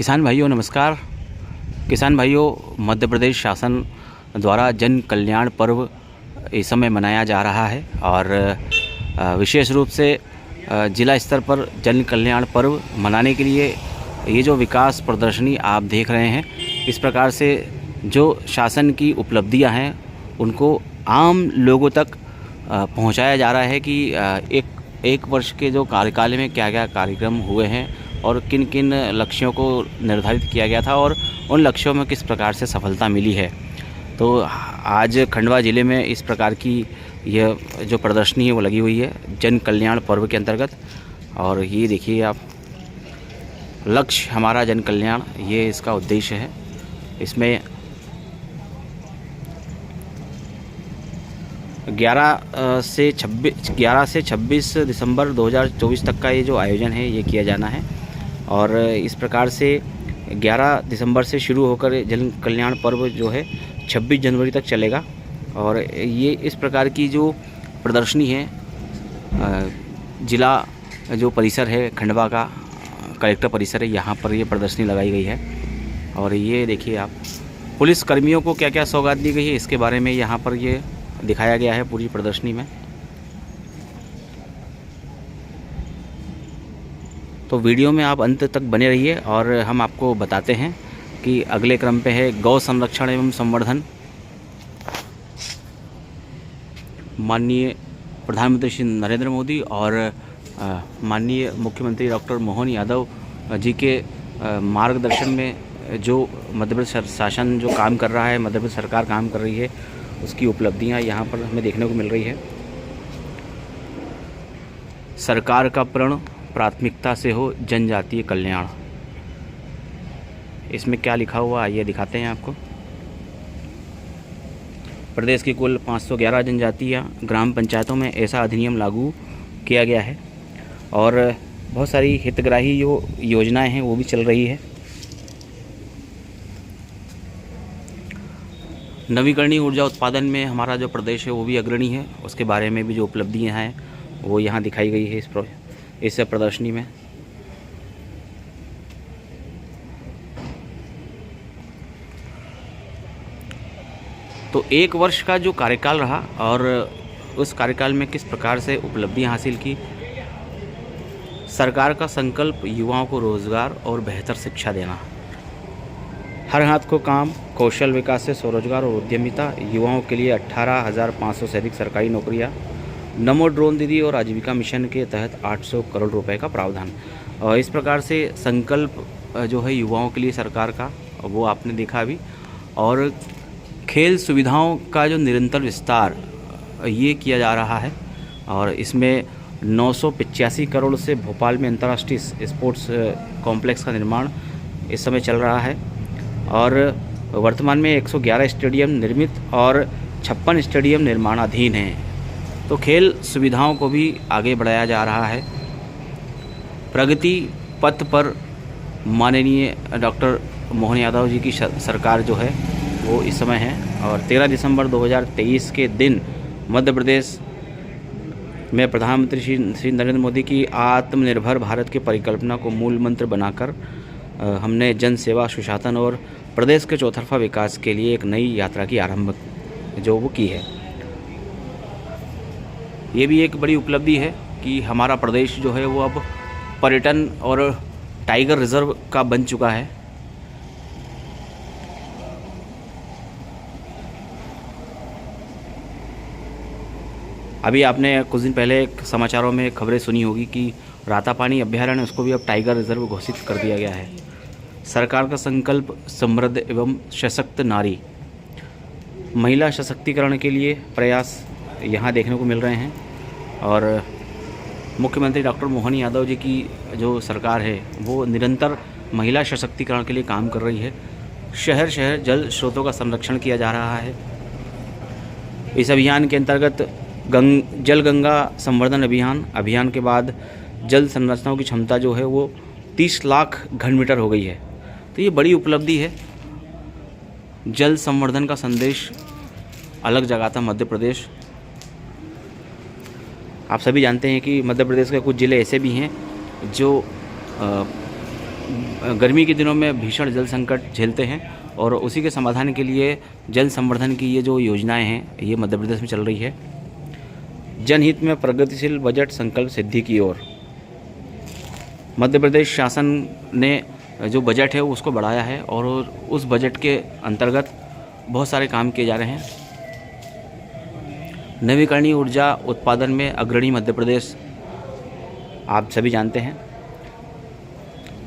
किसान भाइयों नमस्कार। किसान भाइयों, मध्य प्रदेश शासन द्वारा जन कल्याण पर्व इस समय मनाया जा रहा है और विशेष रूप से जिला स्तर पर जन कल्याण पर्व मनाने के लिए ये जो विकास प्रदर्शनी आप देख रहे हैं, इस प्रकार से जो शासन की उपलब्धियां हैं उनको आम लोगों तक पहुंचाया जा रहा है कि एक वर्ष के जो कार्यकाल में क्या क्या कार्यक्रम हुए हैं और किन किन लक्ष्यों को निर्धारित किया गया था और उन लक्ष्यों में किस प्रकार से सफलता मिली है। तो आज खंडवा ज़िले में इस प्रकार की यह जो प्रदर्शनी है वो लगी हुई है जन कल्याण पर्व के अंतर्गत। और ये देखिए आप, लक्ष्य हमारा जन कल्याण, ये इसका उद्देश्य है। इसमें 11 से 26 दिसंबर 2024 तक का ये जो आयोजन है ये किया जाना है। और इस प्रकार से 11 दिसंबर से शुरू होकर जन कल्याण पर्व जो है 26 जनवरी तक चलेगा। और ये इस प्रकार की जो प्रदर्शनी है, जिला जो परिसर है खंडवा का कलेक्टर परिसर है, यहाँ पर ये प्रदर्शनी लगाई गई है। और ये देखिए आप, पुलिस कर्मियों को क्या क्या सौगात दी गई है इसके बारे में यहाँ पर ये दिखाया गया है पूरी प्रदर्शनी में। तो वीडियो में आप अंत तक बने रहिए और हम आपको बताते हैं कि अगले क्रम पे है गौ संरक्षण एवं संवर्धन। माननीय प्रधानमंत्री श्री नरेंद्र मोदी और माननीय मुख्यमंत्री डॉक्टर मोहन यादव जी के मार्गदर्शन में जो मध्य प्रदेश शासन जो काम कर रहा है, मध्य प्रदेश सरकार काम कर रही है, उसकी उपलब्धियां यहाँ पर हमें देखने को मिल रही है। सरकार का प्रण प्राथमिकता से हो जनजातीय कल्याण, इसमें क्या लिखा हुआ आइए दिखाते हैं आपको। प्रदेश की कुल 511 जनजातीय ग्राम पंचायतों में ऐसा अधिनियम लागू किया गया है और बहुत सारी हितग्राही जो योजनाएं हैं वो भी चल रही है। नवीकरणीय ऊर्जा उत्पादन में हमारा जो प्रदेश है वो भी अग्रणी है, उसके बारे में भी जो उपलब्धियां हैं वो यहाँ दिखाई गई है इस प्रदर्शनी में। तो एक वर्ष का जो कार्यकाल रहा और उस कार्यकाल में किस प्रकार से उपलब्धियां हासिल की। सरकार का संकल्प युवाओं को रोजगार और बेहतर शिक्षा देना, हर हाथ को काम, कौशल विकास से स्वरोजगार और उद्यमिता, युवाओं के लिए 18,500 से अधिक सरकारी नौकरियां, नमो ड्रोन दीदी और आजीविका मिशन के तहत 800 करोड़ रुपए का प्रावधान। और इस प्रकार से संकल्प जो है युवाओं के लिए सरकार का, वो आपने देखा अभी। और खेल सुविधाओं का जो निरंतर विस्तार ये किया जा रहा है और इसमें 985 करोड़ से भोपाल में अंतर्राष्ट्रीय स्पोर्ट्स कॉम्प्लेक्स का निर्माण इस समय चल रहा है। और वर्तमान में 111 स्टेडियम निर्मित और 56 स्टेडियम निर्माणाधीन हैं। तो खेल सुविधाओं को भी आगे बढ़ाया जा रहा है। प्रगति पथ पर माननीय डॉक्टर मोहन यादव जी की सरकार जो है वो इस समय है। और 13 दिसंबर 2023 के दिन मध्य प्रदेश में प्रधानमंत्री श्री नरेंद्र मोदी की आत्मनिर्भर भारत की परिकल्पना को मूल मंत्र बनाकर हमने जन सेवा, सुशासन और प्रदेश के चौतरफा विकास के लिए एक नई यात्रा की आरंभ जो वो की है। ये भी एक बड़ी उपलब्धि है कि हमारा प्रदेश जो है वो अब पर्यटन और टाइगर रिजर्व का बन चुका है। अभी आपने कुछ दिन पहले समाचारों में खबरें सुनी होगी कि रातापानी अभ्यारण्य, उसको भी अब टाइगर रिजर्व घोषित कर दिया गया है। सरकार का संकल्प समृद्ध एवं सशक्त नारी, महिला सशक्तिकरण के लिए प्रयास यहाँ देखने को मिल रहे हैं। और मुख्यमंत्री डॉक्टर मोहन यादव जी की जो सरकार है वो निरंतर महिला सशक्तिकरण के लिए काम कर रही है। शहर शहर जल स्रोतों का संरक्षण किया जा रहा है। इस अभियान के अंतर्गत जल गंगा संवर्धन अभियान के बाद जल संरचनाओं की क्षमता जो है वो 30 लाख घन मीटर हो गई है। तो ये बड़ी उपलब्धि है। जल संवर्धन का संदेश अलग जगाता मध्य प्रदेश। आप सभी जानते हैं कि मध्य प्रदेश के कुछ ज़िले ऐसे भी हैं जो गर्मी के दिनों में भीषण जल संकट झेलते हैं और उसी के समाधान के लिए जल संवर्धन की ये जो योजनाएं हैं ये मध्य प्रदेश में चल रही है। जनहित में प्रगतिशील बजट संकल्प सिद्धि की ओर मध्य प्रदेश शासन ने जो बजट है उसको बढ़ाया है और उस बजट के अंतर्गत बहुत सारे काम किए जा रहे हैं। नवीकरणीय ऊर्जा उत्पादन में अग्रणी मध्य प्रदेश आप सभी जानते हैं।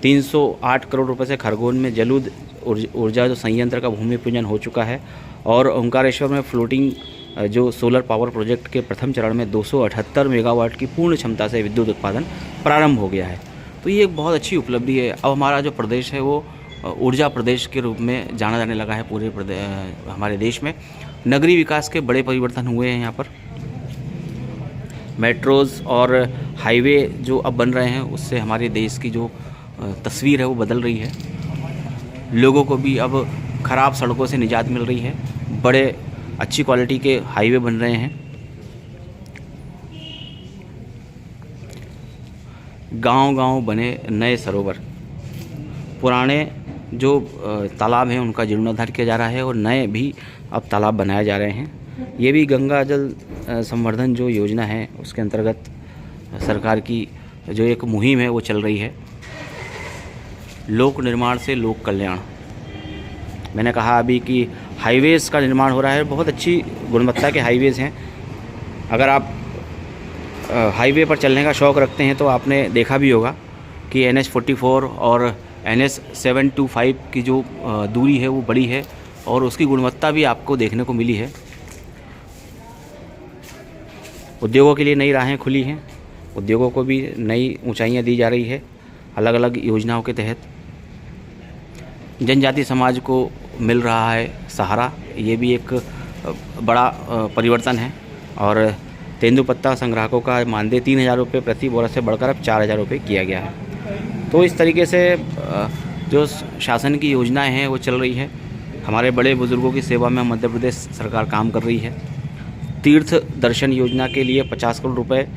308 करोड़ रुपए से खरगोन में जलूद ऊर्जा जो संयंत्र का भूमि पूजन हो चुका है और ओंकारेश्वर में फ्लोटिंग जो सोलर पावर प्रोजेक्ट के प्रथम चरण में 278 मेगावाट की पूर्ण क्षमता से विद्युत उत्पादन प्रारंभ हो गया है। तो ये एक बहुत अच्छी उपलब्धि है। अब हमारा जो प्रदेश है वो ऊर्जा प्रदेश के रूप में जाना जाने लगा है पूरे हमारे देश में। नगरीय विकास के बड़े परिवर्तन हुए हैं यहाँ पर। मेट्रोज़ और हाईवे जो अब बन रहे हैं उससे हमारे देश की जो तस्वीर है वो बदल रही है। लोगों को भी अब ख़राब सड़कों से निजात मिल रही है। बड़े अच्छी क्वालिटी के हाईवे बन रहे हैं। गांव-गांव बने नए सरोवर। पुराने जो तालाब हैं उनका जीर्णोद्धार किया जा रहा है और नए भी अब तालाब बनाए जा रहे हैं। ये भी गंगा जल संवर्धन जो योजना है उसके अंतर्गत सरकार की जो एक मुहिम है वो चल रही है। लोक निर्माण से लोक कल्याण। मैंने कहा अभी कि हाईवेज़ का निर्माण हो रहा है। बहुत अच्छी गुणवत्ता के हाईवेज़ हैं। अगर आप हाईवे पर चलने का शौक़ रखते हैं तो आपने देखा भी होगा कि NH-44 और NH-725 की जो दूरी है वो बड़ी है और उसकी गुणवत्ता भी आपको देखने को मिली है। उद्योगों के लिए नई राहें खुली हैं। उद्योगों को भी नई ऊंचाइयां दी जा रही है अलग अलग योजनाओं के तहत। जनजाति समाज को मिल रहा है सहारा। ये भी एक बड़ा परिवर्तन है। और तेंदुपत्ता संग्राहकों का मानदेय 3,000 रुपये प्रति बोरा से बढ़कर अब 4,000 रुपये किया गया है। तो इस तरीके से जो शासन की योजनाएं हैं वो चल रही है। हमारे बड़े बुज़ुर्गों की सेवा में मध्य प्रदेश सरकार काम कर रही है। तीर्थ दर्शन योजना के लिए 50 करोड़ रुपये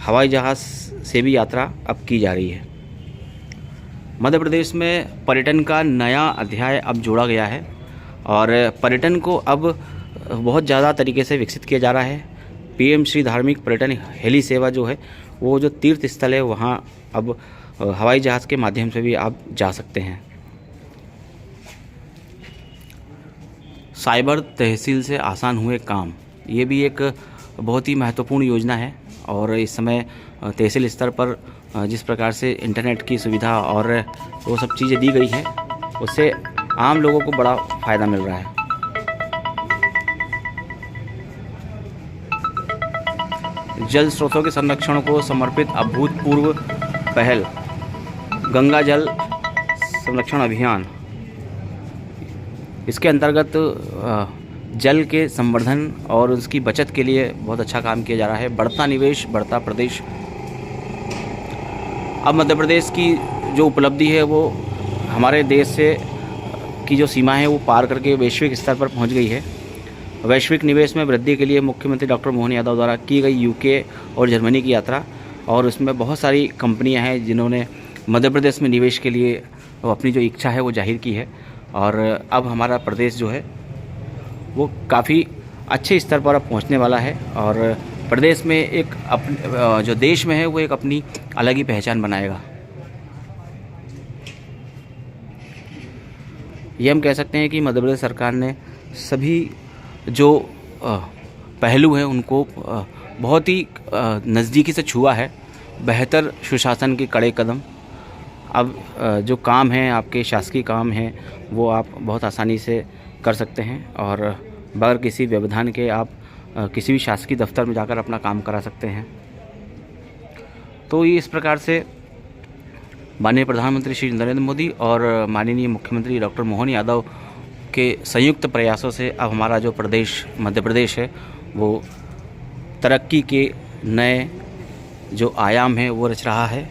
हवाई जहाज़ से भी यात्रा अब की जा रही है। मध्य प्रदेश में पर्यटन का नया अध्याय अब जोड़ा गया है और पर्यटन को अब बहुत ज़्यादा तरीके से विकसित किया जा रहा है। PM श्री धार्मिक पर्यटन हेली सेवा जो है वो जो तीर्थ स्थल है वहाँ अब हवाई जहाज़ के माध्यम से भी आप जा सकते हैं। साइबर तहसील से आसान हुए काम। ये भी एक बहुत ही महत्वपूर्ण योजना है और इस समय तहसील स्तर पर जिस प्रकार से इंटरनेट की सुविधा और वो सब चीज़ें दी गई हैं उससे आम लोगों को बड़ा फ़ायदा मिल रहा है। जल स्रोतों के संरक्षण को समर्पित अभूतपूर्व पहल गंगा जल संरक्षण अभियान। इसके अंतर्गत जल के संवर्धन और उसकी बचत के लिए बहुत अच्छा काम किया जा रहा है। बढ़ता निवेश बढ़ता प्रदेश। अब मध्य प्रदेश की जो उपलब्धि है वो हमारे देश से की जो सीमा है वो पार करके वैश्विक स्तर पर पहुंच गई है। वैश्विक निवेश में वृद्धि के लिए मुख्यमंत्री डॉक्टर मोहन यादव द्वारा की गई UK और जर्मनी की यात्रा और उसमें बहुत सारी कंपनियां हैं जिन्होंने मध्य प्रदेश में निवेश के लिए अपनी जो इच्छा है वो जाहिर की है और अब हमारा प्रदेश जो है वो काफ़ी अच्छे स्तर पर अब पहुंचने वाला है और प्रदेश में एक जो देश में है वो एक अपनी अलग ही पहचान बनाएगा। ये हम कह सकते हैं कि मध्य प्रदेश सरकार ने सभी जो पहलू हैं उनको बहुत ही नज़दीकी से छुआ है। बेहतर सुशासन के कड़े कदम। अब जो काम हैं आपके शासकीय काम हैं वो आप बहुत आसानी से कर सकते हैं और बगैर किसी व्यवधान के आप किसी भी शासकीय दफ्तर में जाकर अपना काम करा सकते हैं। तो ये इस प्रकार से माननीय प्रधानमंत्री श्री नरेंद्र मोदी और माननीय मुख्यमंत्री डॉक्टर मोहन यादव के संयुक्त प्रयासों से अब हमारा जो प्रदेश मध्य प्रदेश है वो तरक्की के नए जो आयाम हैं वो रच रहा है।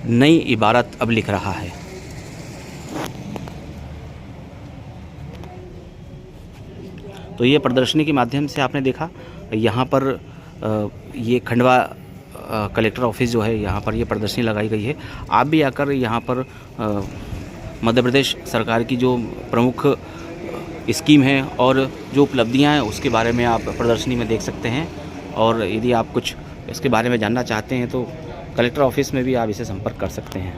नई इबारत अब लिख रहा है। तो ये प्रदर्शनी के माध्यम से आपने देखा यहाँ पर ये खंडवा कलेक्टर ऑफिस जो है यहाँ पर ये प्रदर्शनी लगाई गई है। आप भी आकर यहाँ पर मध्य प्रदेश सरकार की जो प्रमुख स्कीम है और जो उपलब्धियां हैं उसके बारे में आप प्रदर्शनी में देख सकते हैं। और यदि आप कुछ इसके बारे में जानना चाहते हैं तो कलेक्टर ऑफिस में भी आप इसे संपर्क कर सकते हैं।